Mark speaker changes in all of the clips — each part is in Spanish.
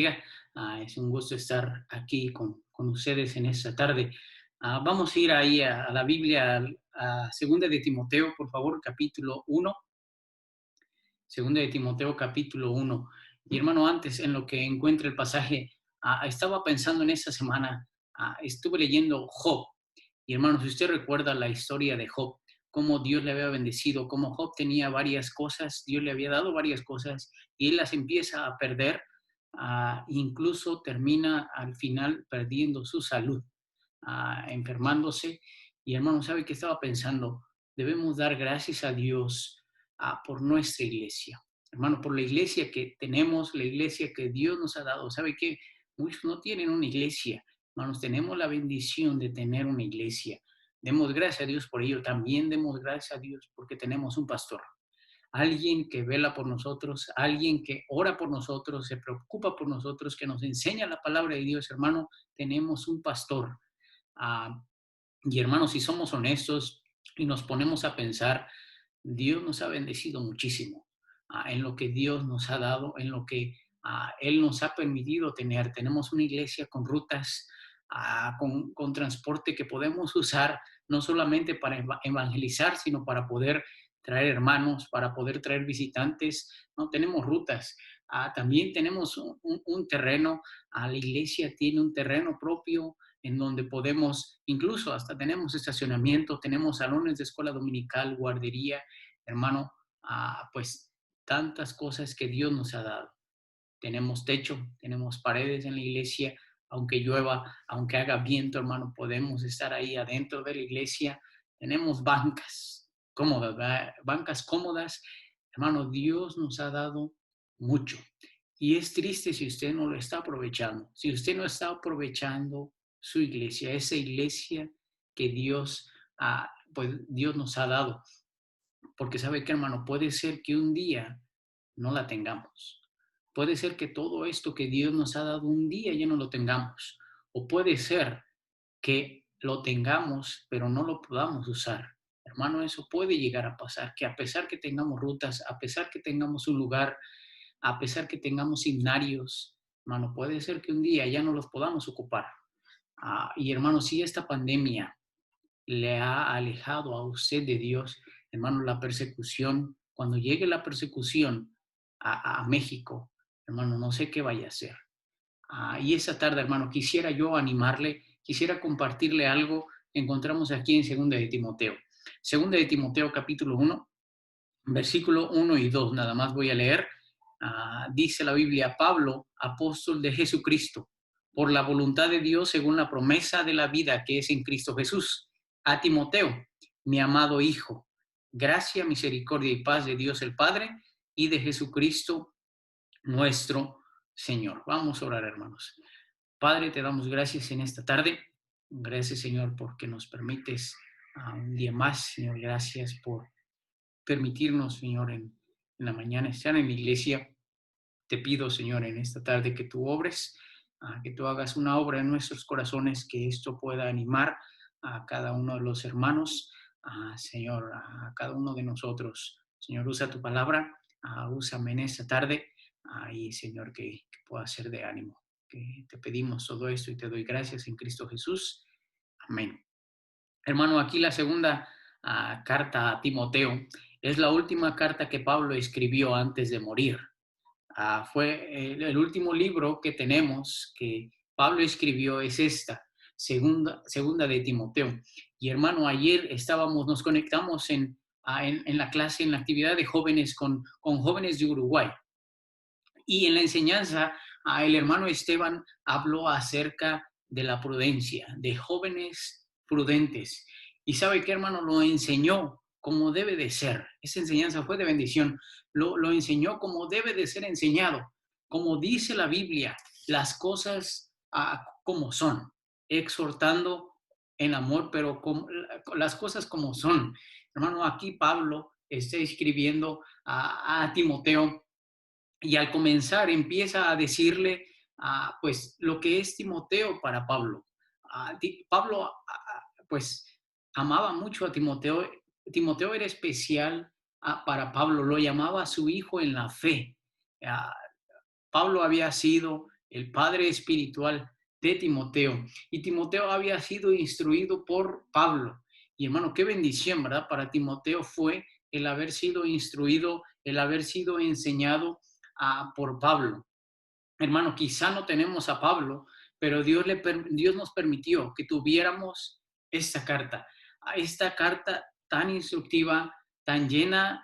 Speaker 1: bendiga. Es un gusto estar aquí con ustedes en esta tarde. Vamos a ir ahí a la Biblia, a Segunda de Timoteo, por favor, capítulo 1. Segunda de Timoteo, capítulo 1. Y hermano, antes, en lo que encuentre el pasaje, estaba pensando en esta semana, estuve leyendo Job. Y hermano, si usted recuerda la historia de Job, cómo Dios le había bendecido, cómo Job tenía varias cosas, Dios le había dado varias cosas, y él las empieza a perder, incluso termina al final perdiendo su salud, enfermándose. Y hermano, ¿sabe qué estaba pensando? Debemos dar gracias a Dios por nuestra iglesia. Hermano, por la iglesia que tenemos, la iglesia que Dios nos ha dado. ¿Sabe qué? Muchos no tienen una iglesia. Hermanos, tenemos la bendición de tener una iglesia. Demos gracias a Dios por ello. También demos gracias a Dios porque tenemos un pastor. Alguien que vela por nosotros, alguien que ora por nosotros, se preocupa por nosotros, que nos enseña la palabra de Dios. Hermano, tenemos un pastor. Ah, y hermanos, si somos honestos y nos ponemos a pensar, Dios nos ha bendecido muchísimo en lo que Dios nos ha dado, en lo que Él nos ha permitido tener. Tenemos una iglesia con rutas, con transporte que podemos usar no solamente para evangelizar, sino para poder traer hermanos, para poder traer visitantes. No tenemos rutas. También tenemos un terreno. La iglesia tiene un terreno propio en donde podemos, incluso hasta tenemos estacionamiento, tenemos salones de escuela dominical, guardería, hermano, pues tantas cosas que Dios nos ha dado. Tenemos techo, tenemos paredes en la iglesia, aunque llueva, aunque haga viento, hermano, podemos estar ahí adentro de la iglesia. Tenemos bancas cómodas, ¿verdad? Bancas cómodas. Hermano, Dios nos ha dado mucho. Y es triste si usted no lo está aprovechando, si usted no está aprovechando su iglesia, esa iglesia que Dios, pues Dios nos ha dado. Porque sabe que, hermano, puede ser que un día no la tengamos. Puede ser que todo esto que Dios nos ha dado un día ya no lo tengamos. O puede ser que lo tengamos, pero no lo podamos usar. Hermano, eso puede llegar a pasar, que a pesar que tengamos rutas, a pesar que tengamos un lugar, a pesar que tengamos himnarios, hermano, puede ser que un día ya no los podamos ocupar. Y hermano, si esta pandemia le ha alejado a usted de Dios, hermano, la persecución, cuando llegue la persecución a México, hermano, no sé qué vaya a hacer. Y esa tarde, hermano, quisiera yo animarle, quisiera compartirle algo. Encontramos aquí en Segunda de Timoteo. Segunda de Timoteo, capítulo 1, versículo 1 y 2, nada más voy a leer. Dice la Biblia: Pablo, apóstol de Jesucristo, por la voluntad de Dios, según la promesa de la vida que es en Cristo Jesús. A Timoteo, mi amado hijo, gracia, misericordia y paz de Dios el Padre y de Jesucristo nuestro Señor. Vamos a orar, hermanos. Padre, te damos gracias en esta tarde. Gracias, Señor, porque nos permites un día más. Señor, gracias por permitirnos, Señor, en la mañana estar en la iglesia. Te pido, Señor, en esta tarde que tú obres, que tú hagas una obra en nuestros corazones, que esto pueda animar a cada uno de los hermanos, Señor, a cada uno de nosotros. Señor, usa tu palabra, úsame en esta tarde, y Señor, que pueda ser de ánimo. Que te pedimos todo esto y te doy gracias en Cristo Jesús. Amén. Hermano, aquí la segunda carta a Timoteo es la última carta que Pablo escribió antes de morir. Fue el último libro que tenemos que Pablo escribió, es esta, segunda de Timoteo. Y hermano, ayer nos conectamos en la clase, en la actividad de jóvenes con jóvenes de Uruguay. Y en la enseñanza, el hermano Esteban habló acerca de la prudencia, de jóvenes prudentes. Y sabe qué, hermano, lo enseñó como debe de ser. Esa enseñanza fue de bendición. Lo enseñó como debe de ser enseñado, como dice la Biblia, las cosas como son, exhortando en amor, pero las cosas como son. Hermano, aquí Pablo está escribiendo a Timoteo, y al comenzar empieza a decirle, pues, lo que es Timoteo para Pablo. Pablo, pues, amaba mucho a Timoteo. Timoteo era especial para Pablo, lo llamaba su hijo en la fe. Ah, Pablo había sido el padre espiritual de Timoteo. Y Timoteo había sido instruido por Pablo. Y hermano, qué bendición, ¿verdad? Para Timoteo fue el haber sido instruido, el haber sido enseñado por Pablo. Hermano, quizá no tenemos a Pablo, pero Dios nos permitió que tuviéramos esta carta tan instructiva, tan llena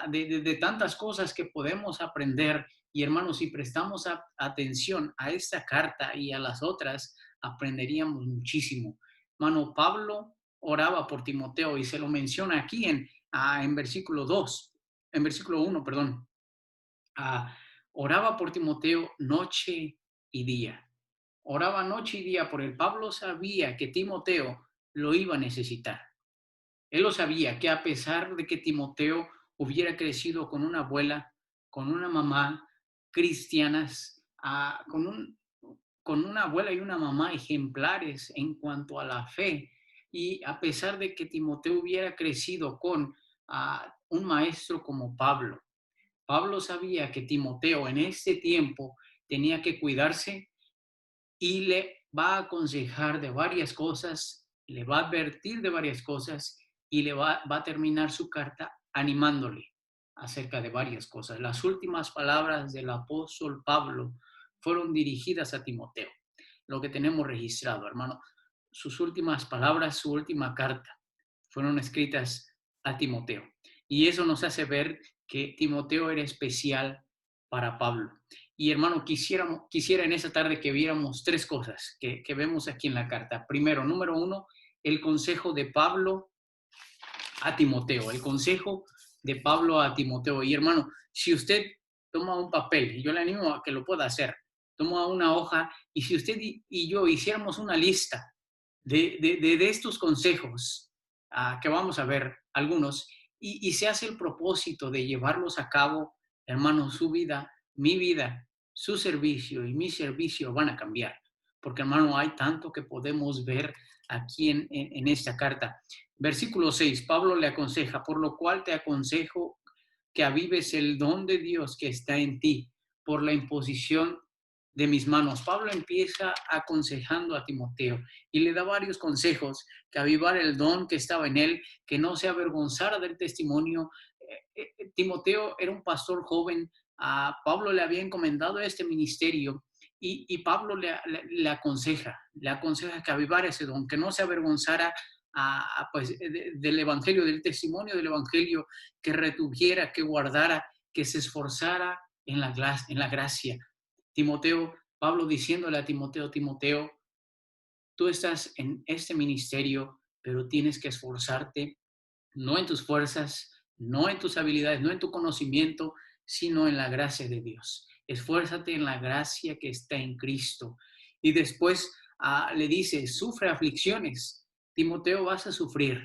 Speaker 1: de tantas cosas que podemos aprender. Y hermanos, si prestamos atención a esta carta y a las otras, aprenderíamos muchísimo. Hermano, Pablo oraba por Timoteo y se lo menciona aquí en versículo 2, en versículo 1, perdón. Oraba por Timoteo noche y día. Oraba noche y día por él. Pablo sabía que Timoteo lo iba a necesitar. Él lo sabía, que a pesar de que Timoteo hubiera crecido con una abuela, con una mamá cristianas, con una abuela y una mamá ejemplares en cuanto a la fe, y a pesar de que Timoteo hubiera crecido con un maestro como Pablo, Pablo sabía que Timoteo en ese tiempo tenía que cuidarse y le va a aconsejar de varias cosas, le va a advertir de varias cosas y le va a terminar su carta animándole acerca de varias cosas. Las últimas palabras del apóstol Pablo fueron dirigidas a Timoteo, lo que tenemos registrado, hermano. Sus últimas palabras, su última carta, fueron escritas a Timoteo. Y eso nos hace ver que Timoteo era especial para Pablo. Y hermano, quisiera en esa tarde que viéramos tres cosas que vemos aquí en la carta. Primero, número uno, el consejo de Pablo a Timoteo. El consejo de Pablo a Timoteo. Y hermano, si usted toma un papel, y yo le animo a que lo pueda hacer, toma una hoja, y si usted y yo hiciéramos una lista de estos consejos que vamos a ver algunos, y se hace el propósito de llevarlos a cabo, hermano, su vida, mi vida, su servicio y mi servicio van a cambiar. Porque, hermano, hay tanto que podemos ver aquí en esta carta. Versículo 6, Pablo le aconseja, por lo cual te aconsejo que avives el don de Dios que está en ti por la imposición de mis manos. Pablo empieza aconsejando a Timoteo y le da varios consejos, que avivar el don que estaba en él, que no se avergonzara del testimonio. Timoteo era un pastor joven, a Pablo le había encomendado este ministerio y Pablo le aconseja que avivara ese don, que no se avergonzara pues, del evangelio, del testimonio del evangelio, que retuviera, que guardara, que se esforzara en la gracia. Timoteo, Pablo diciéndole a Timoteo, Timoteo, tú estás en este ministerio, pero tienes que esforzarte, no en tus fuerzas, no en tus habilidades, no en tu conocimiento, sino en la gracia de Dios. Esfuérzate en la gracia que está en Cristo. Y después le dice, sufre aflicciones. Timoteo, vas a sufrir.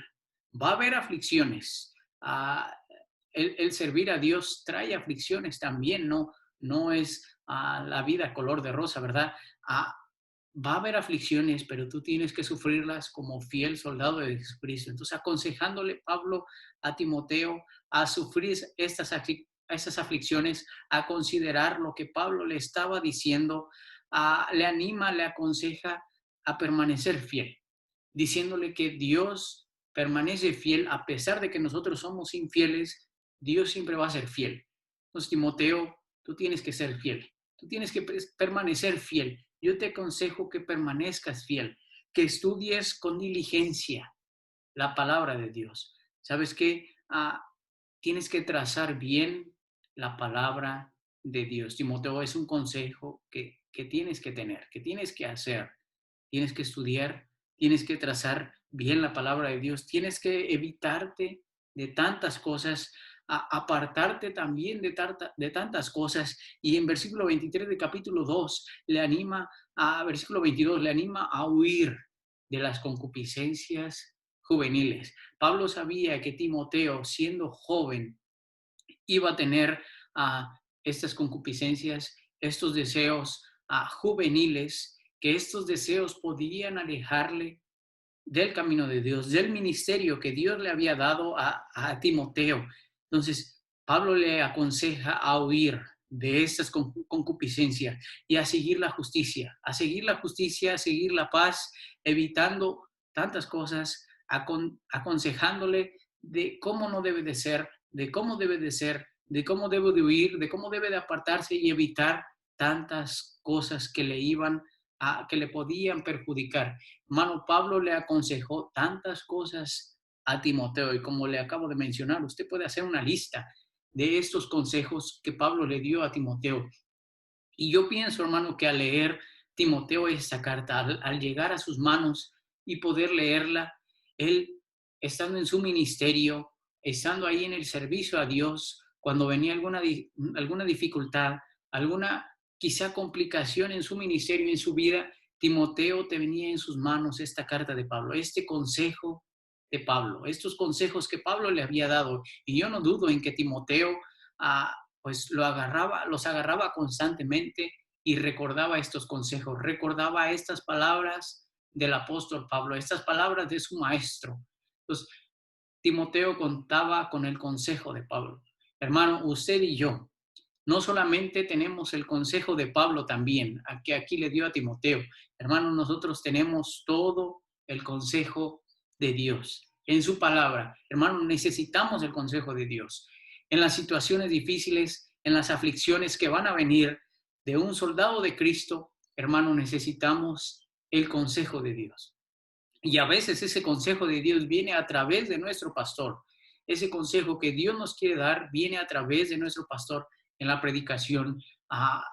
Speaker 1: Va a haber aflicciones. El servir a Dios trae aflicciones también, no es la vida color de rosa, ¿verdad? Va a haber aflicciones, pero tú tienes que sufrirlas como fiel soldado de Jesucristo. Entonces, aconsejándole Pablo a Timoteo a sufrir estas aflicciones, a considerar lo que Pablo le estaba diciendo, le anima, le aconseja a permanecer fiel, diciéndole que Dios permanece fiel a pesar de que nosotros somos infieles. Dios siempre va a ser fiel. Entonces, Timoteo, tú tienes que ser fiel, tú tienes que permanecer fiel. Yo te aconsejo que permanezcas fiel, que estudies con diligencia la palabra de Dios. ¿Sabes qué? Tienes que trazar bien la palabra de Dios. Timoteo, es un consejo que tienes que tener, que tienes que hacer. Tienes que estudiar, tienes que trazar bien la palabra de Dios, tienes que evitarte de tantas cosas, apartarte también de tantas cosas. Y en versículo 23 de capítulo 2 le anima, versículo 22, le anima a huir de las concupiscencias juveniles. Pablo sabía que Timoteo, siendo joven, iba a tener estas concupiscencias, estos deseos juveniles, que estos deseos podían alejarle del camino de Dios, del ministerio que Dios le había dado a Timoteo. Entonces, Pablo le aconseja a huir de estas concupiscencias y a seguir la justicia, a seguir la justicia, a seguir la paz, evitando tantas cosas, aconsejándole de cómo no debe de ser, de cómo debe de ser, de cómo debe de huir, de cómo debe de apartarse y evitar tantas cosas que que le podían perjudicar. Hermano, Pablo le aconsejó tantas cosas a Timoteo y como le acabo de mencionar, usted puede hacer una lista de estos consejos que Pablo le dio a Timoteo. Y yo pienso, hermano, que al leer Timoteo esta carta, al llegar a sus manos y poder leerla, él, estando en su ministerio, estando ahí en el servicio a Dios, cuando venía alguna dificultad, alguna quizá complicación en su ministerio, en su vida, Timoteo te venía en sus manos esta carta de Pablo, este consejo de Pablo, estos consejos que Pablo le había dado. Y yo no dudo en que Timoteo pues los agarraba constantemente y recordaba estos consejos, recordaba estas palabras del apóstol Pablo, estas palabras de su maestro. Entonces, Timoteo contaba con el consejo de Pablo. Hermano, usted y yo no solamente tenemos el consejo de Pablo también, que aquí le dio a Timoteo. Hermano, nosotros tenemos todo el consejo de Dios en su palabra. Hermano, necesitamos el consejo de Dios. En las situaciones difíciles, en las aflicciones que van a venir de un soldado de Cristo, hermano, necesitamos el consejo de Dios. Y a veces ese consejo de Dios viene a través de nuestro pastor. Ese consejo que Dios nos quiere dar viene a través de nuestro pastor en la predicación,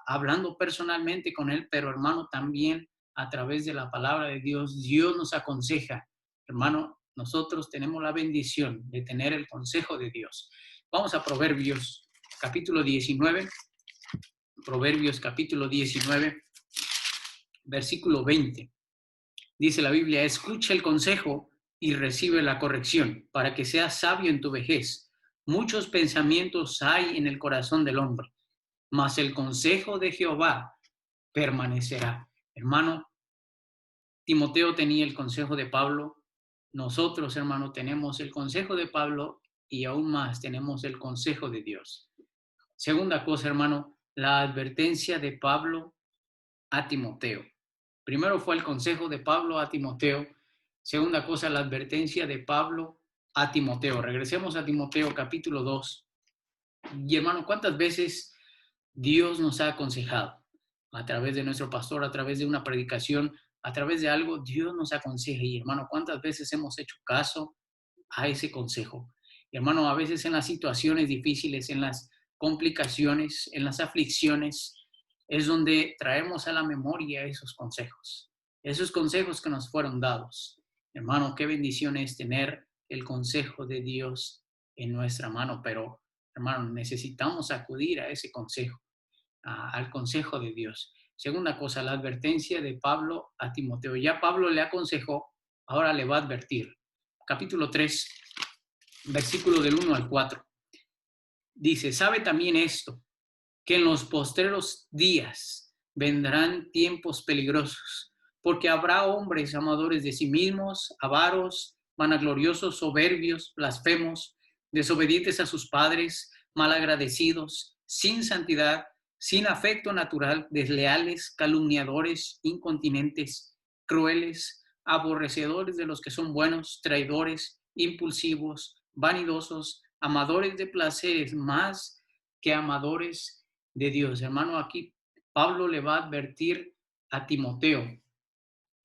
Speaker 1: hablando personalmente con él, pero hermano, también a través de la palabra de Dios, Dios nos aconseja. Hermano, nosotros tenemos la bendición de tener el consejo de Dios. Vamos a Proverbios capítulo 19, Proverbios capítulo 19, versículo 20. Dice la Biblia, escucha el consejo y recibe la corrección, para que seas sabio en tu vejez. Muchos pensamientos hay en el corazón del hombre, mas el consejo de Jehová permanecerá. Hermano, Timoteo tenía el consejo de Pablo. Nosotros, hermano, tenemos el consejo de Pablo y aún más tenemos el consejo de Dios. Segunda cosa, hermano, la advertencia de Pablo a Timoteo. Primero fue el consejo de Pablo a Timoteo. Segunda cosa, la advertencia de Pablo a Timoteo. Regresemos a Timoteo capítulo 2. Y hermano, ¿cuántas veces Dios nos ha aconsejado? A través de nuestro pastor, a través de una predicación, a través de algo, Dios nos aconseja. Y hermano, ¿cuántas veces hemos hecho caso a ese consejo? Y hermano, a veces en las situaciones difíciles, en las complicaciones, en las aflicciones, es donde traemos a la memoria esos consejos que nos fueron dados. Hermano, qué bendición es tener el consejo de Dios en nuestra mano, pero hermano, necesitamos acudir a ese consejo, al consejo de Dios. Segunda cosa, la advertencia de Pablo a Timoteo. Ya Pablo le aconsejó, ahora le va a advertir. Capítulo 3, versículo del 1 al 4. Dice, sabe también esto, que en los postreros días vendrán tiempos peligrosos, porque habrá hombres amadores de sí mismos, avaros, vanagloriosos, soberbios, blasfemos, desobedientes a sus padres, malagradecidos, sin santidad, sin afecto natural, desleales, calumniadores, incontinentes, crueles, aborrecedores de los que son buenos, traidores, impulsivos, vanidosos, amadores de placeres más que amadores de Dios. Hermano, aquí Pablo le va a advertir a Timoteo.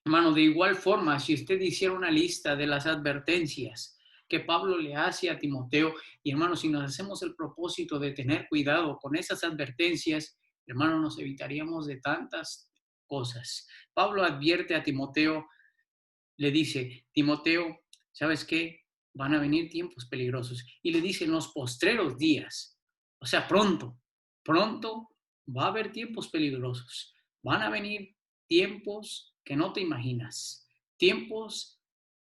Speaker 1: Hermano, de igual forma, si usted hiciera una lista de las advertencias que Pablo le hace a Timoteo, y hermano, si nos hacemos el propósito de tener cuidado con esas advertencias, hermano, nos evitaríamos de tantas cosas. Pablo advierte a Timoteo, le dice, Timoteo, ¿sabes qué? Van a venir tiempos peligrosos. Y le dice en los postreros días, o sea, pronto va a haber tiempos peligrosos. Van a venir tiempos que no te imaginas, tiempos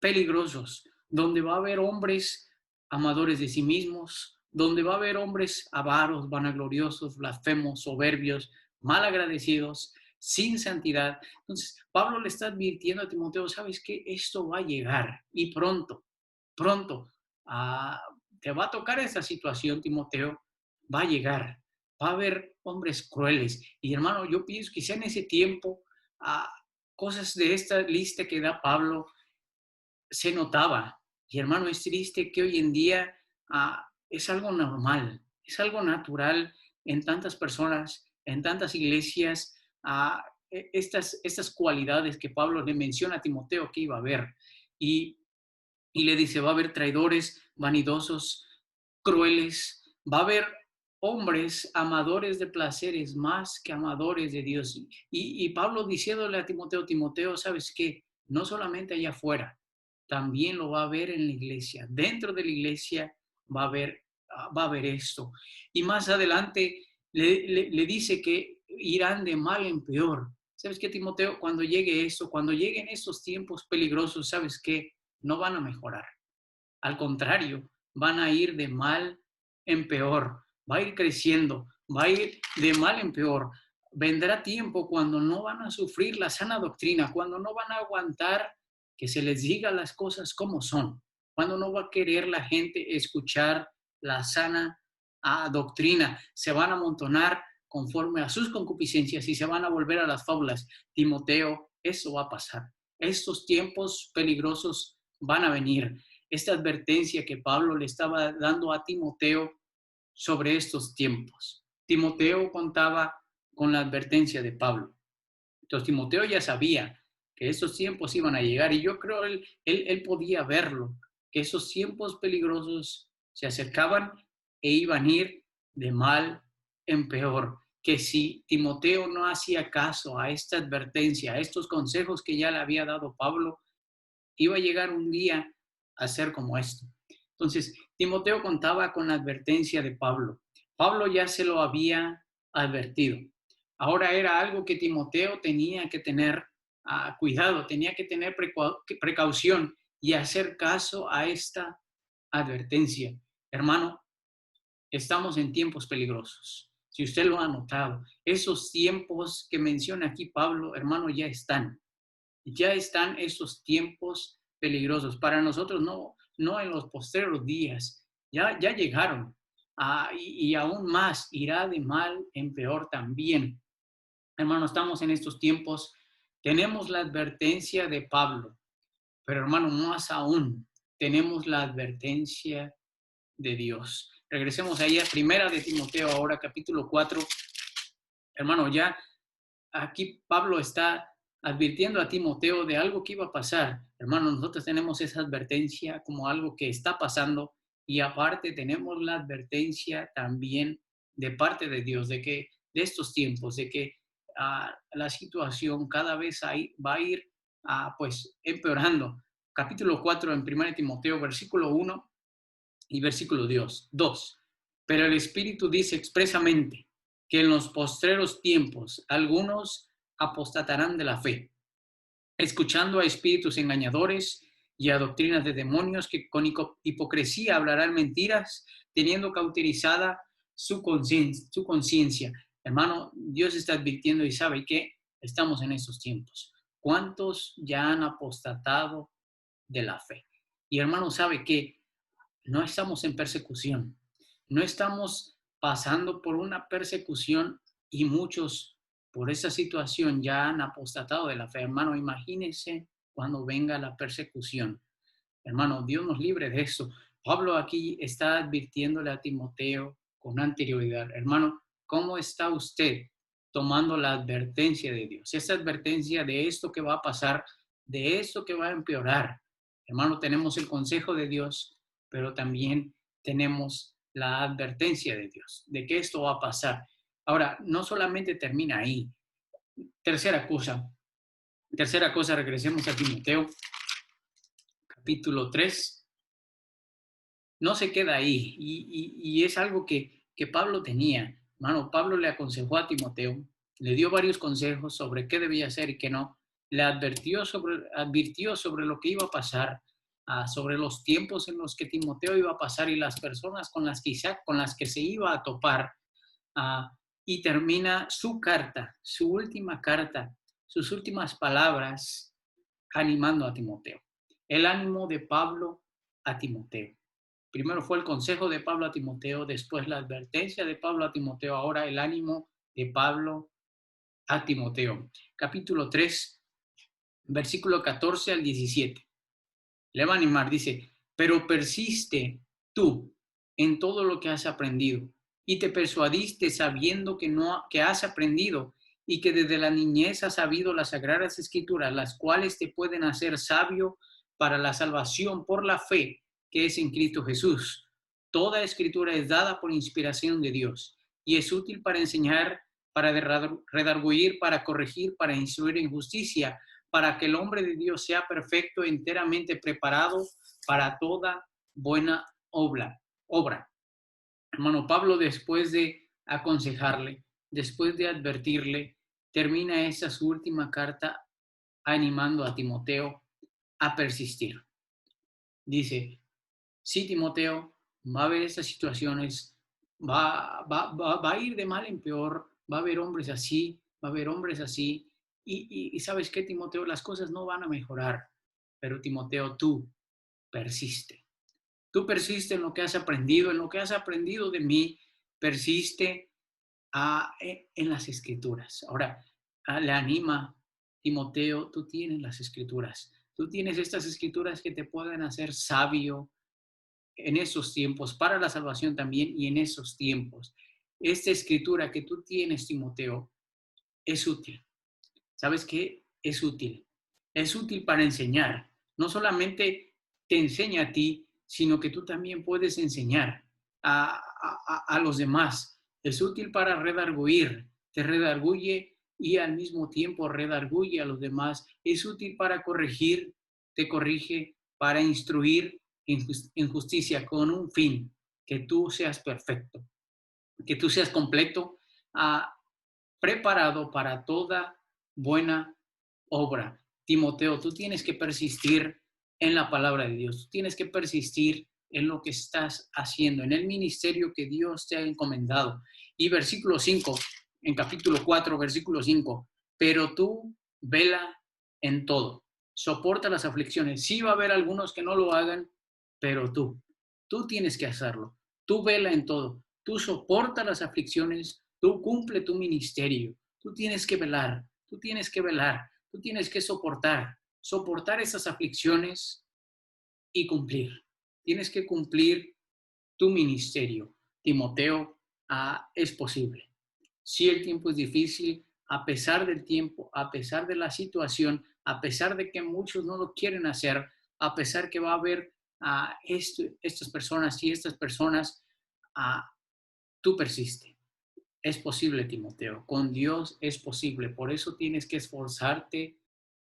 Speaker 1: peligrosos, donde va a haber hombres amadores de sí mismos, donde va a haber hombres avaros, vanagloriosos, blasfemos, soberbios, malagradecidos, sin santidad. Entonces, Pablo le está advirtiendo a Timoteo, ¿sabes qué? Esto va a llegar y pronto, te va a tocar esa situación, Timoteo, va a llegar. va a haber hombres crueles. Y hermano, yo pienso que quizá en ese tiempo, cosas de esta lista que da Pablo se notaba. Y hermano, es triste que hoy en día es algo normal, es algo natural en tantas personas, en tantas iglesias, estas cualidades que Pablo le menciona a Timoteo que iba a haber. Y, y le dice, va a haber traidores, vanidosos, crueles, va a haber hombres amadores de placeres más que amadores de Dios. Y Pablo diciéndole a Timoteo, Timoteo, ¿sabes qué? No solamente allá afuera, también lo va a ver en la iglesia. Dentro de la iglesia va a haber esto. Y más adelante le dice que irán de mal en peor. ¿Sabes qué, Timoteo? Cuando llegue esto, cuando lleguen estos tiempos peligrosos, ¿sabes qué? No van a mejorar. Al contrario, van a ir de mal en peor. Va a ir creciendo, va a ir de mal en peor. Vendrá tiempo cuando no van a sufrir la sana doctrina, cuando no van a aguantar que se les diga las cosas como son, cuando no va a querer la gente escuchar la sana doctrina. Se van a amontonar conforme a sus concupiscencias y se van a volver a las fábulas. Timoteo, eso va a pasar. Estos tiempos peligrosos van a venir. Esta advertencia que Pablo le estaba dando a Timoteo sobre estos tiempos. Timoteo contaba con la advertencia de Pablo. Entonces Timoteo ya sabía que esos tiempos iban a llegar y yo creo él podía verlo, que esos tiempos peligrosos se acercaban e iban a ir de mal en peor. Que si Timoteo no hacía caso a esta advertencia, a estos consejos que ya le había dado Pablo, iba a llegar un día a ser como esto. Entonces, Timoteo contaba con la advertencia de Pablo. Pablo ya se lo había advertido. Ahora era algo que Timoteo tenía que tener cuidado, tenía que tener precaución y hacer caso a esta advertencia. Hermano, estamos en tiempos peligrosos. Si usted lo ha notado, esos tiempos que menciona aquí Pablo, hermano, ya están esos tiempos peligrosos. Para nosotros no en los postreros días, ya llegaron. Y aún más, irá de mal en peor también. Hermano, estamos en estos tiempos, tenemos la advertencia de Pablo, pero hermano, más aún, tenemos la advertencia de Dios. Regresemos ahí a Primera de Timoteo, ahora capítulo 4. Hermano, ya aquí Pablo está advirtiendo a Timoteo de algo que iba a pasar. Hermano, nosotros tenemos esa advertencia como algo que está pasando y aparte tenemos la advertencia también de parte de Dios de estos tiempos, de que la situación cada vez va a ir pues empeorando. Capítulo 4 en 1 Timoteo, versículo 1 y versículo 2. Pero el Espíritu dice expresamente que en los postreros tiempos algunos apostatarán de la fe, escuchando a espíritus engañadores y a doctrinas de demonios que con hipocresía hablarán mentiras, teniendo cauterizada su conciencia. Hermano, Dios está advirtiendo y sabe que estamos en esos tiempos. ¿Cuántos ya han apostatado de la fe? Y hermano, sabe que no estamos en persecución, no estamos pasando por una persecución y muchos por esa situación ya han apostatado de la fe. Hermano, imagínense cuando venga la persecución. Hermano, Dios nos libre de eso. Pablo aquí está advirtiéndole a Timoteo con anterioridad. Hermano, ¿cómo está usted tomando la advertencia de Dios? Esa advertencia de esto que va a pasar, de esto que va a empeorar. Hermano, tenemos el consejo de Dios, pero también tenemos la advertencia de Dios, de que esto va a pasar. Ahora, no solamente termina ahí. Tercera cosa, regresemos a Timoteo, capítulo 3. No se queda ahí, y es algo que Pablo tenía. Hermano, Pablo le aconsejó a Timoteo, le dio varios consejos sobre qué debía hacer y qué no, le advirtió sobre lo que iba a pasar, sobre los tiempos en los que Timoteo iba a pasar y las personas con las que se iba a topar, y termina su carta, su última carta, sus últimas palabras animando a Timoteo. El ánimo de Pablo a Timoteo. Primero fue el consejo de Pablo a Timoteo, después la advertencia de Pablo a Timoteo, ahora el ánimo de Pablo a Timoteo. Capítulo 3, versículo 14 al 17. Le va a animar, dice, pero persiste tú en todo lo que has aprendido y te persuadiste sabiendo que has aprendido y que desde la niñez has sabido las sagradas escrituras, las cuales te pueden hacer sabio para la salvación por la fe que es en Cristo Jesús. Toda escritura es dada por inspiración de Dios y es útil para enseñar, para redarguir, para corregir, para instruir en justicia, para que el hombre de Dios sea perfecto, enteramente preparado para toda buena obra. Hermano Pablo, después de aconsejarle, después de advertirle, termina esa su última carta animando a Timoteo a persistir. Dice, sí, Timoteo, va a haber estas situaciones, va a ir de mal en peor, va a haber hombres así, va a haber hombres así, y ¿sabes qué, Timoteo? Las cosas no van a mejorar, pero Timoteo, tú persiste. Tú persiste en lo que has aprendido, en lo que has aprendido de mí, persiste en las escrituras. Ahora, le anima, Timoteo, tú tienes las escrituras. Tú tienes estas escrituras que te pueden hacer sabio en esos tiempos, para la salvación también y en esos tiempos. Esta escritura que tú tienes, Timoteo, es útil. ¿Sabes qué? Es útil. Es útil para enseñar. No solamente te enseña a ti, sino que tú también puedes enseñar a los demás. Es útil para redarguir. Te redarguye y al mismo tiempo redarguye a los demás. Es útil para corregir, te corrige, para instruir en justicia con un fin, que tú seas perfecto, que tú seas completo, preparado para toda buena obra. Timoteo, tú tienes que persistir en la palabra de Dios, tú tienes que persistir en lo que estás haciendo, en el ministerio que Dios te ha encomendado. Y versículo 5, en capítulo 4, versículo 5, pero tú vela en todo, soporta las aflicciones. Sí va a haber algunos que no lo hagan, pero tú tienes que hacerlo. Tú vela en todo, tú soporta las aflicciones, tú cumple tu ministerio, tú tienes que velar, tú tienes que velar, tú tienes que soportar esas aflicciones y cumplir. Tienes que cumplir tu ministerio. Timoteo, es posible. Si el tiempo es difícil, a pesar del tiempo, a pesar de la situación, a pesar de que muchos no lo quieren hacer, a pesar que va a haber estas personas y estas personas, tú persiste. Es posible, Timoteo. Con Dios es posible. Por eso tienes que esforzarte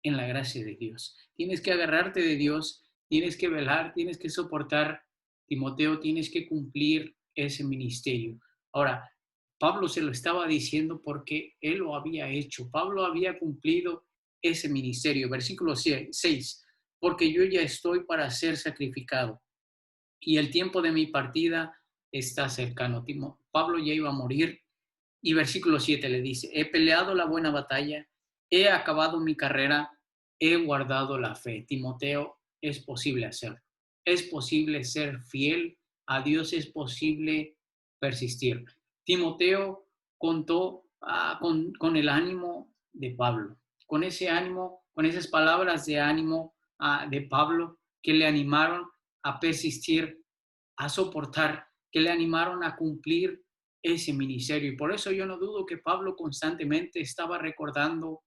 Speaker 1: en la gracia de Dios. Tienes que agarrarte de Dios, tienes que velar, tienes que soportar. Timoteo, tienes que cumplir ese ministerio. Ahora, Pablo se lo estaba diciendo porque él lo había hecho. Pablo había cumplido ese ministerio. Versículo 6, porque yo ya estoy para ser sacrificado y el tiempo de mi partida está cercano. Pablo ya iba a morir y versículo 7 le dice, he peleado la buena batalla, he acabado mi carrera, he guardado la fe. Timoteo, es posible hacerlo. Es posible ser fiel a Dios, es posible persistir. Timoteo contó con el ánimo de Pablo, con ese ánimo, con esas palabras de ánimo de Pablo que le animaron a persistir, a soportar, que le animaron a cumplir ese ministerio. Y por eso yo no dudo que Pablo constantemente estaba recordando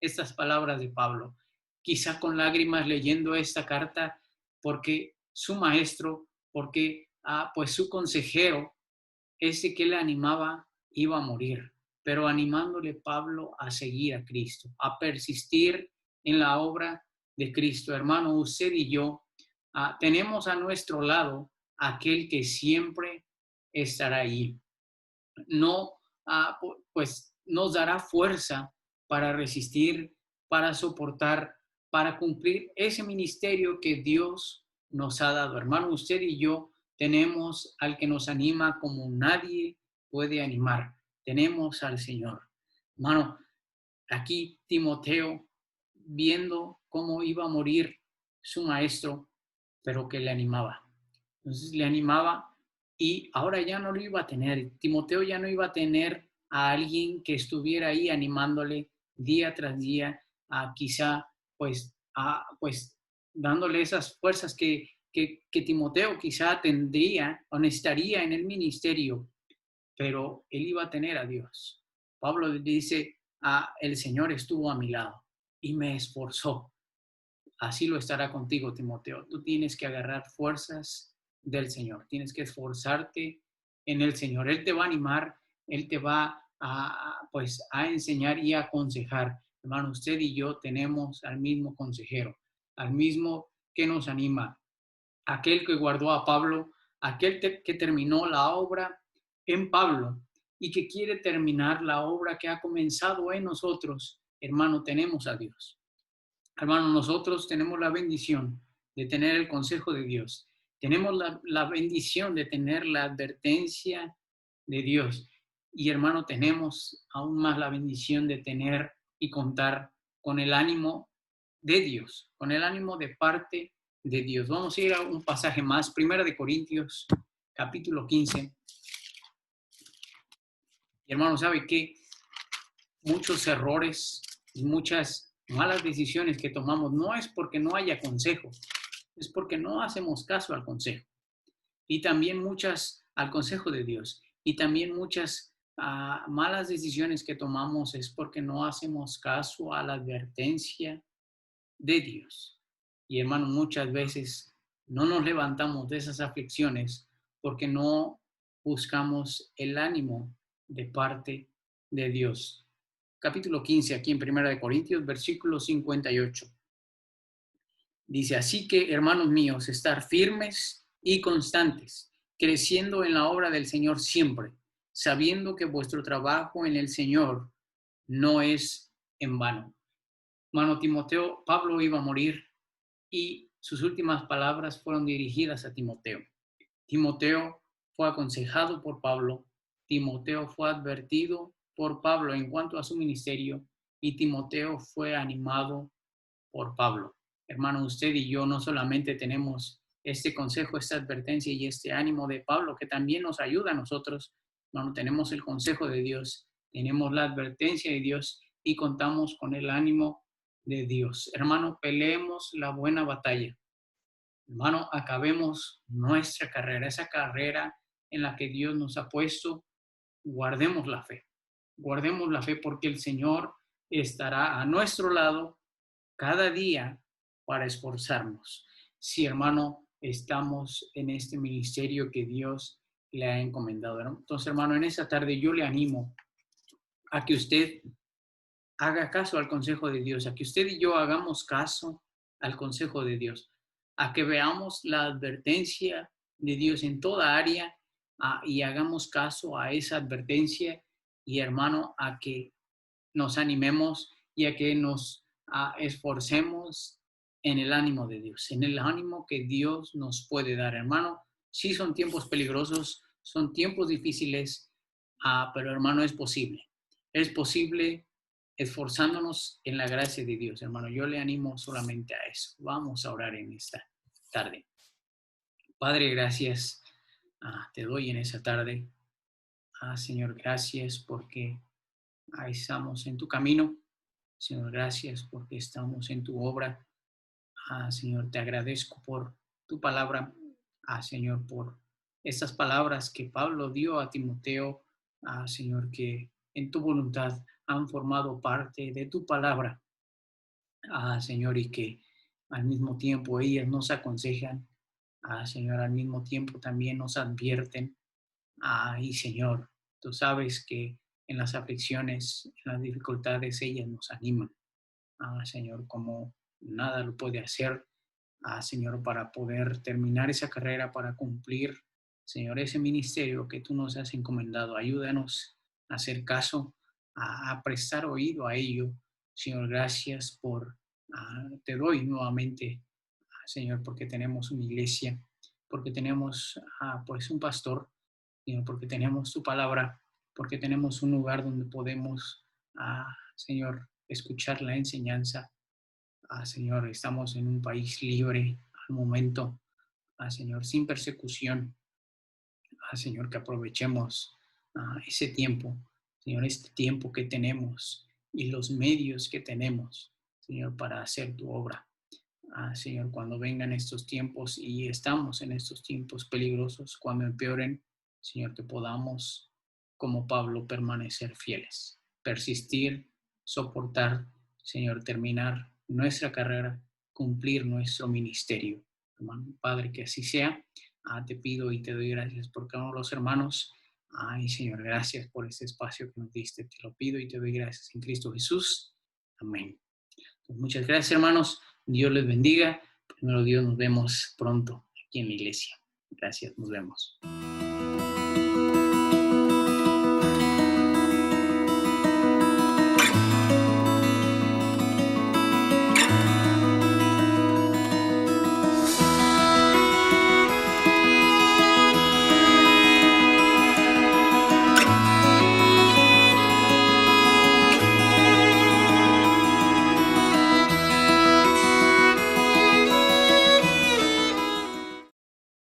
Speaker 1: estas palabras de Pablo, quizá con lágrimas leyendo esta carta, porque su maestro, porque pues su consejero, ese que le animaba, iba a morir, pero animándole Pablo a seguir a Cristo, a persistir en la obra de Cristo. Hermano, usted y yo tenemos a nuestro lado aquel que siempre estará ahí. No, pues nos dará fuerza para resistir, para soportar, para cumplir ese ministerio que Dios nos ha dado. Hermano, usted y yo tenemos al que nos anima como nadie puede animar. Tenemos al Señor. Hermano, aquí Timoteo, viendo cómo iba a morir su maestro, pero que le animaba. Entonces le animaba y ahora ya no lo iba a tener. Timoteo ya no iba a tener a alguien que estuviera ahí animándole día tras día, a quizá pues dándole esas fuerzas que Timoteo quizá tendría o necesitaría en el ministerio, pero él iba a tener a Dios. Pablo dice, el Señor estuvo a mi lado y me esforzó. Así lo estará contigo, Timoteo. Tú tienes que agarrar fuerzas del Señor, tienes que esforzarte en el Señor. Él te va a animar, Él te va pues, a enseñar y a aconsejar. Hermano, usted y yo tenemos al mismo consejero, al mismo que nos anima, aquel que guardó a Pablo, aquel que terminó la obra en Pablo y que quiere terminar la obra que ha comenzado en nosotros. Hermano, tenemos a Dios. Hermano, nosotros tenemos la bendición de tener el consejo de Dios. Tenemos la bendición de tener la advertencia de Dios. Y hermano, tenemos aún más la bendición de tener y contar con el ánimo de Dios, con el ánimo de parte de Dios. Vamos a ir a un pasaje más, Primera de Corintios, capítulo 15. Y hermano, ¿sabe qué? Muchos errores y muchas malas decisiones que tomamos no es porque no haya consejo, es porque no hacemos caso al consejo. Y también muchas al consejo de Dios. Y también muchas malas decisiones que tomamos es porque no hacemos caso a la advertencia de Dios. Y hermano, muchas veces no nos levantamos de esas aflicciones porque no buscamos el ánimo de parte de Dios. Capítulo 15, aquí en Primera de Corintios, versículo 58. Dice, así que, hermanos míos, estar firmes y constantes, creciendo en la obra del Señor siempre, sabiendo que vuestro trabajo en el Señor no es en vano. Hermano Timoteo, Pablo iba a morir y sus últimas palabras fueron dirigidas a Timoteo. Timoteo fue aconsejado por Pablo, Timoteo fue advertido por Pablo en cuanto a su ministerio y Timoteo fue animado por Pablo. Hermano, usted y yo no solamente tenemos este consejo, esta advertencia y este ánimo de Pablo, que también nos ayuda a nosotros, hermano, tenemos el consejo de Dios, tenemos la advertencia de Dios y contamos con el ánimo de Dios. Hermano, peleemos la buena batalla. Hermano, acabemos nuestra carrera, esa carrera en la que Dios nos ha puesto, guardemos la fe. Guardemos la fe porque el Señor estará a nuestro lado cada día para esforzarnos. Si, hermano, estamos en este ministerio que Dios le ha encomendado. Entonces, hermano, en esta tarde yo le animo a que usted haga caso al consejo de Dios, a que usted y yo hagamos caso al consejo de Dios, a que veamos la advertencia de Dios en toda área y hagamos caso a esa advertencia y hermano, a que nos animemos y a que nos esforcemos en el ánimo de Dios, en el ánimo que Dios nos puede dar, hermano. Sí son tiempos peligrosos, son tiempos difíciles, pero hermano, es posible. Es posible esforzándonos en la gracia de Dios, hermano. Yo le animo solamente a eso. Vamos a orar en esta tarde. Padre, gracias te doy en esa tarde. Señor, gracias porque estamos en tu camino. Señor, gracias porque estamos en tu obra. Señor, te agradezco por tu palabra. Señor, por estas palabras que Pablo dio a Timoteo. Señor, que en tu voluntad han formado parte de tu palabra. Señor, y que al mismo tiempo ellas nos aconsejan. Señor, al mismo tiempo también nos advierten. Y Señor, tú sabes que en las aflicciones, en las dificultades, ellas nos animan. Señor, como nada lo puede hacer, Señor, para poder terminar esa carrera, para cumplir, Señor, ese ministerio que tú nos has encomendado. Ayúdanos a hacer caso, a prestar oído a ello. Señor, gracias te doy nuevamente, Señor, porque tenemos una iglesia, porque tenemos pues un pastor, Señor, porque tenemos tu palabra, porque tenemos un lugar donde podemos, Señor, escuchar la enseñanza. Señor, estamos en un país libre al momento, Señor, sin persecución. Señor, que aprovechemos ese tiempo, Señor, este tiempo que tenemos y los medios que tenemos, Señor, para hacer tu obra. Señor, cuando vengan estos tiempos y estamos en estos tiempos peligrosos, cuando empeoren, Señor, que podamos, como Pablo, permanecer fieles, persistir, soportar, Señor, terminar nuestra carrera, cumplir nuestro ministerio. Hermano, Padre, que así sea. Te pido y te doy gracias por cada uno de los hermanos. Ay, Señor, gracias por este espacio que nos diste. Te lo pido y te doy gracias en Cristo Jesús. Amén. Pues muchas gracias, hermanos. Dios les bendiga. Primero Dios, nos vemos pronto aquí en la iglesia. Gracias, nos vemos.